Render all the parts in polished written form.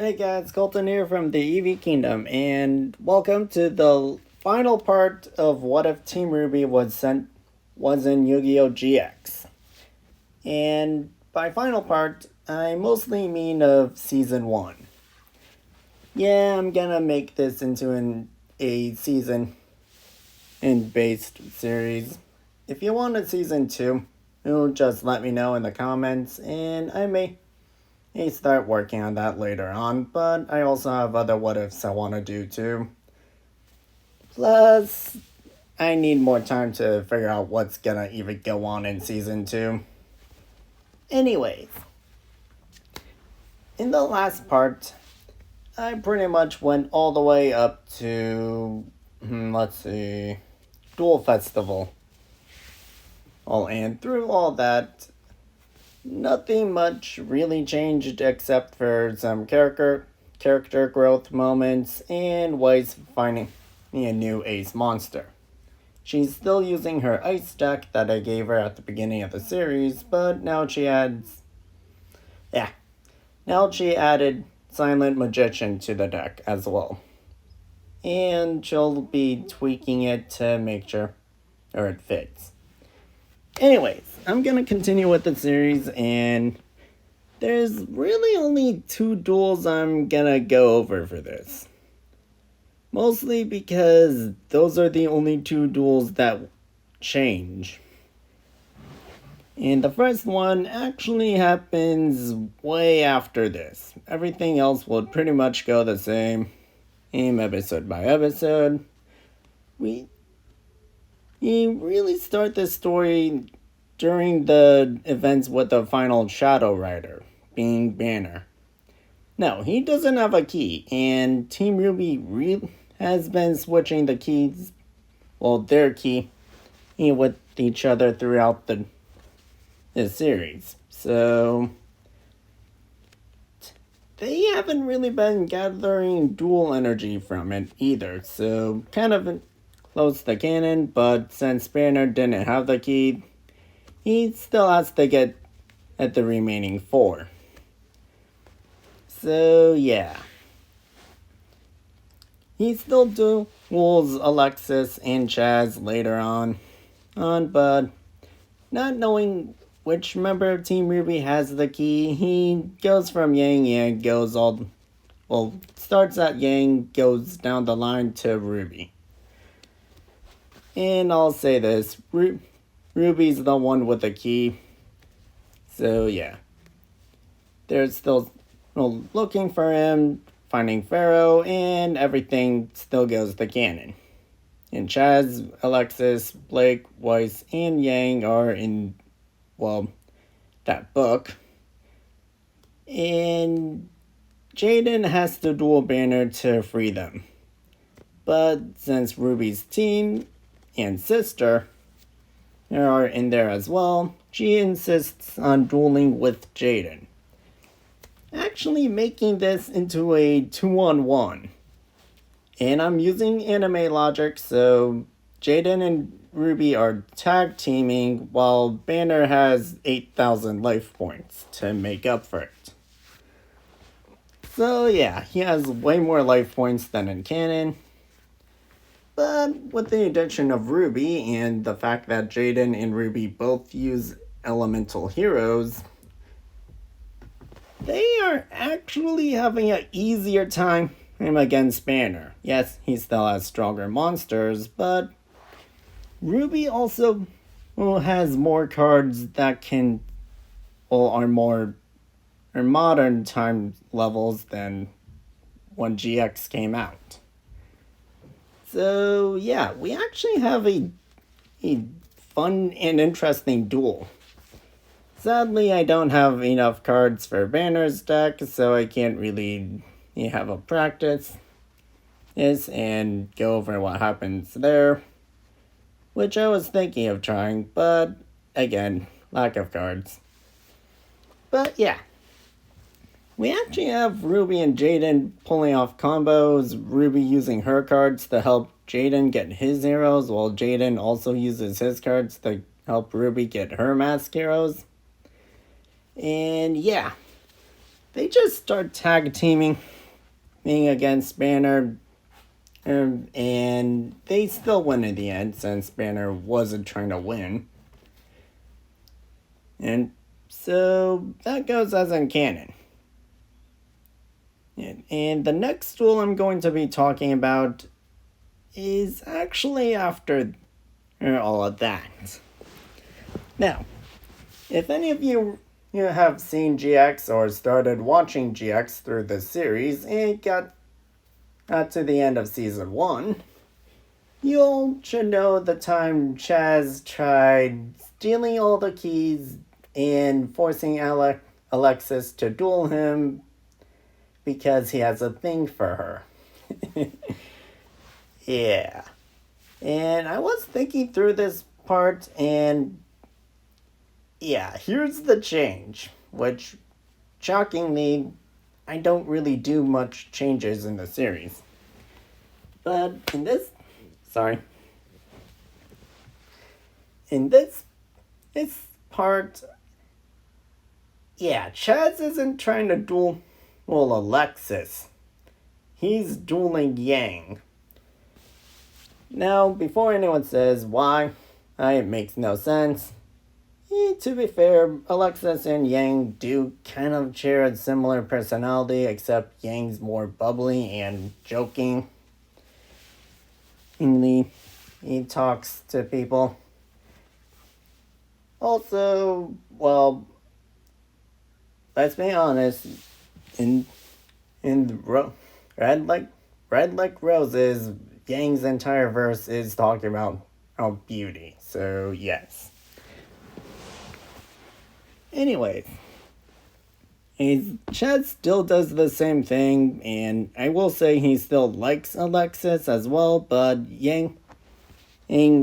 Hey guys, Colton here from the EV Kingdom, and welcome to the final part of What If Team RWBY was in Yu-Gi-Oh! GX. And by final part, I mostly mean of Season 1. Yeah, I'm gonna make this into a season in based series. If you want a Season 2, you'll just let me know in the comments, and I may start working on that later on, but I also have other what ifs I want to do too. Plus, I need more time to figure out what's gonna even go on in season 2. Anyways, in the last part, I pretty much went all the way up to, Duel Festival. And through all that, nothing much really changed except for some character growth moments and Weiss finding a new ace monster. She's still using her ice deck that I gave her at the beginning of the series, but now she added Silent Magician to the deck as well. And she'll be tweaking it to make sure it fits. Anyways, I'm gonna continue with the series, and there's really only 2 duels I'm gonna go over for this. Mostly because those are the only 2 duels that change. And the first one actually happens way after this. Everything else will pretty much go the same episode by episode. We really start this story during the events with the final Shadow Rider, being Banner. No, he doesn't have a key, and Team RWBY has been switching the keys, their key, with each other throughout the series. So, they haven't really been gathering dual energy from it either, so kind of close the cannon, but since Banner didn't have the key, he still has to get at the remaining 4. So yeah. He still duels Alexis and Chaz later on, but not knowing which member of Team RWBY has the key, he goes from Yang, starts at Yang, goes down the line to RWBY. And I'll say this, RWBY's the one with the key. So yeah. They're still looking for him, finding Pharaoh, and everything still goes to canon. And Chaz, Alexis, Blake, Weiss, and Yang are in, that book. And Jaden has to duel Banner to free them. But since RWBY's team and sister are in there as well, she insists on dueling with Jaden, actually making this into a 2-on-1. And I'm using anime logic, so Jaden and RWBY are tag teaming while Banner has 8,000 life points to make up for it. So yeah, he has way more life points than in canon. But with the addition of RWBY and the fact that Jaden and RWBY both use elemental heroes, they are actually having an easier time against Banner. Yes, he still has stronger monsters, but RWBY also has more cards that are modern time levels than when GX came out. So yeah, we actually have a fun and interesting duel. Sadly, I don't have enough cards for Banner's deck, so I can't really have a practice and go over what happens there, which I was thinking of trying, but again, lack of cards. But yeah, we actually have RWBY and Jaden pulling off combos, RWBY using her cards to help Jaden get his heroes, while Jaden also uses his cards to help RWBY get her mask heroes. And yeah, they just start tag teaming being against Banner, and they still win in the end since Banner wasn't trying to win. And so that goes as in canon. And the next duel I'm going to be talking about is actually after all of that. Now, if any of you have seen GX or started watching GX through the series and got to the end of season 1, you all should know the time Chaz tried stealing all the keys and forcing Alexis to duel him because he has a thing for her. Yeah. And I was thinking through this part, and yeah, here's the change, which, shockingly, I don't really do much changes in the series. But in this part, yeah, Chaz isn't trying to duel Alexis. He's dueling Yang. Now, before anyone says why, it makes no sense. To be fair, Alexis and Yang do kind of share a similar personality, except Yang's more bubbly and joking. He talks to people. Also, well, let's be honest, in Red Like Roses, Yang's entire verse is talking about beauty, so yes. Anyways, Chad still does the same thing, and I will say he still likes Alexis as well, but Yang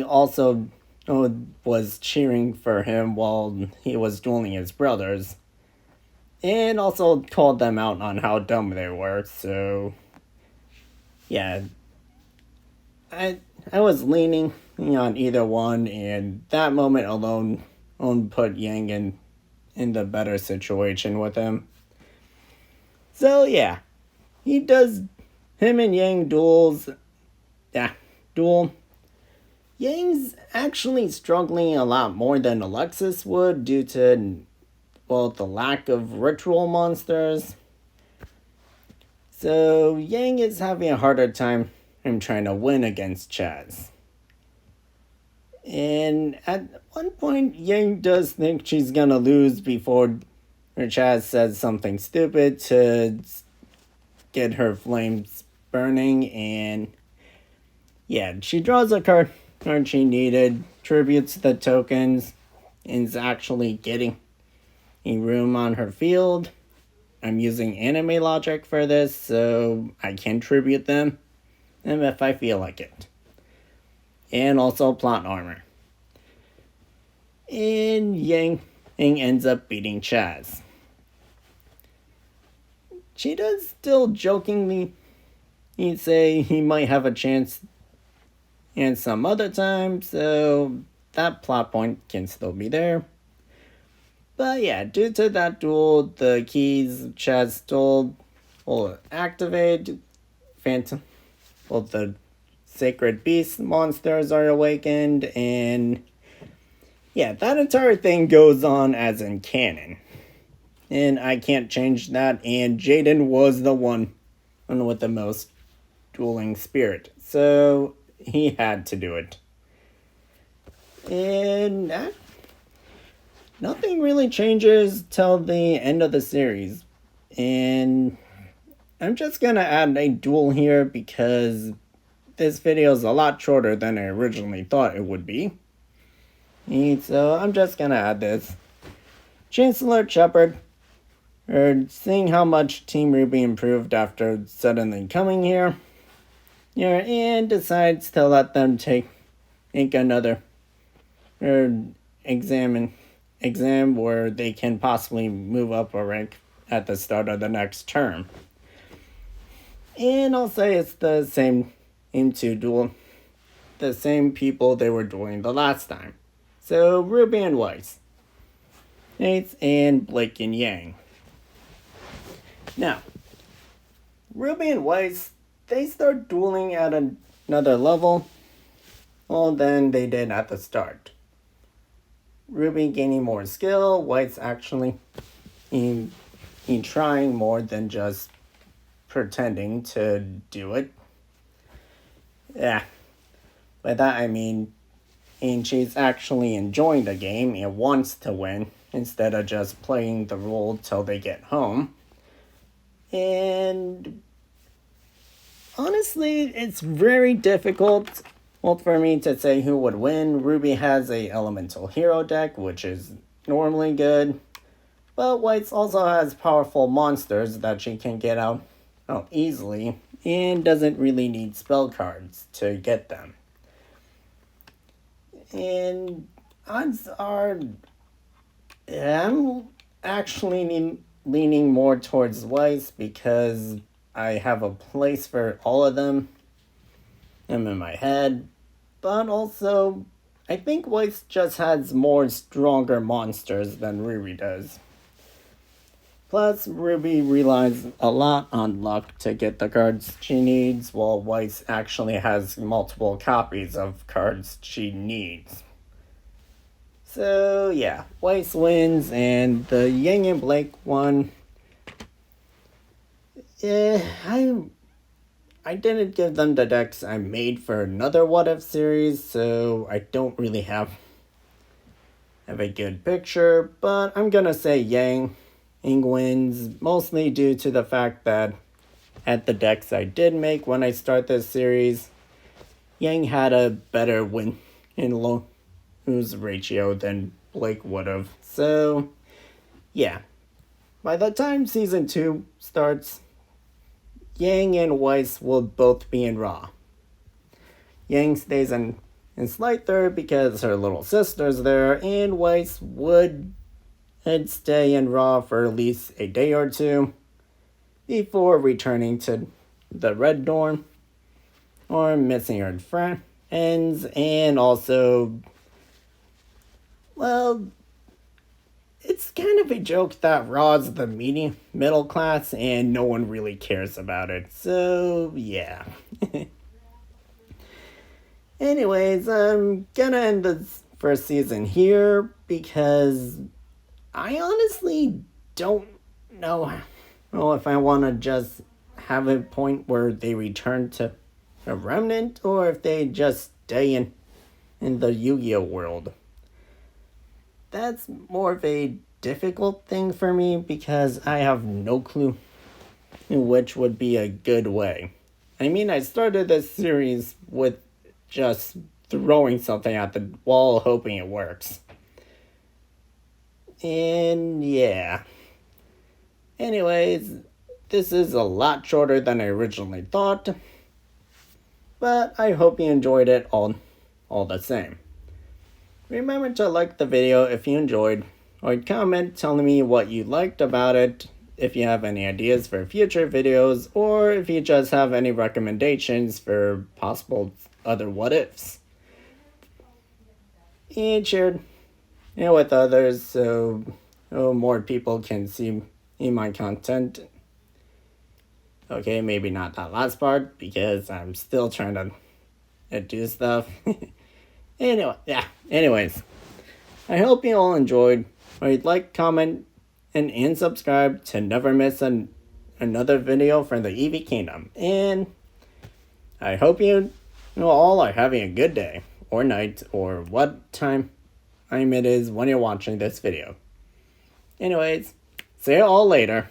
also was cheering for him while he was dueling his brothers, and also called them out on how dumb they were, so yeah. I was leaning on either one, and that moment alone put Yang in the better situation with him. So yeah, him and Yang duel. Yang's actually struggling a lot more than Alexis would due to, well, the lack of ritual monsters. So Yang is having a harder time trying to win against Chaz. And at one point, Yang does think she's gonna lose before Chaz says something stupid to get her flames burning, and yeah, she draws a card she needed, tributes the tokens, and is actually getting a room on her field. I'm using anime logic for this, so I can tribute them if I feel like it. And also plot armor. And Yang ends up beating Chaz. She does still jokingly say he might have a chance and some other time, so that plot point can still be there. But yeah, due to that duel, the keys Chaz stole will activate. The Sacred Beast monsters are awakened, and yeah, that entire thing goes on as in canon. And I can't change that, and Jaden was the one with the most dueling spirit, so he had to do it. And nothing really changes till the end of the series. And I'm just gonna add a duel here because this video is a lot shorter than I originally thought it would be. And so I'm just gonna add this. Chancellor Shepard, seeing how much Team RWBY improved after suddenly coming here, and decides to let them take another exam where they can possibly move up a rank at the start of the next term. And I'll say it's the same duel, the same people they were dueling the last time. So Ruby and Weiss, Nates and Blake and Yang. Now, Ruby and Weiss, they start dueling at another level, well, than they did at the start. Ruby gaining more skill, Weiss actually in trying more than just pretending to do it. Yeah, by that I mean, and she's actually enjoying the game and wants to win instead of just playing the role till they get home. And honestly, it's very difficult, well, for me to say who would win. Ruby has a elemental hero deck, which is normally good, but Weiss also has powerful monsters that she can get out easily and doesn't really need spell cards to get them. And odds are, I'm actually leaning more towards Weiss because I have a place for all of them. I'm in my head, but also I think Weiss just has more stronger monsters than Ruby does. Plus, Ruby relies a lot on luck to get the cards she needs, while Weiss actually has multiple copies of cards she needs. So yeah, Weiss wins, and the Yang and Blake one, I didn't give them the decks I made for another What If series, so I don't really have a good picture, but I'm gonna say Yang wins, mostly due to the fact that at the decks I did make when I start this series, Yang had a better win and lose ratio than Blake would have. So, yeah. By the time season 2 starts, Yang and Weiss will both be in Raw. Yang stays in slight third because her little sister's there, and Weiss would stay in Raw for at least a day or two before returning to the Red Dorm or missing her friends, and also, well, it's kind of a joke that Raw's the middle class and no one really cares about it, so yeah. Anyways, I'm gonna end this first season here because I honestly don't know if I want to just have a point where they return to a remnant or if they just stay in the Yu-Gi-Oh world. That's more of a difficult thing for me because I have no clue which would be a good way. I mean, I started this series with just throwing something at the wall hoping it works. And yeah. Anyways, this is a lot shorter than I originally thought, but I hope you enjoyed it all the same. Remember to like the video if you enjoyed, or comment telling me what you liked about it, if you have any ideas for future videos, or if you just have any recommendations for possible other what-ifs. And share with others so more people can see my content. Okay, maybe not that last part because I'm still trying to do stuff. Anyways, I hope you all enjoyed. Or you'd like, comment, and subscribe to never miss another video from the Eevee Kingdom. And I hope you all are having a good day, or night, or what time it is when you're watching this video. Anyways, see you all later.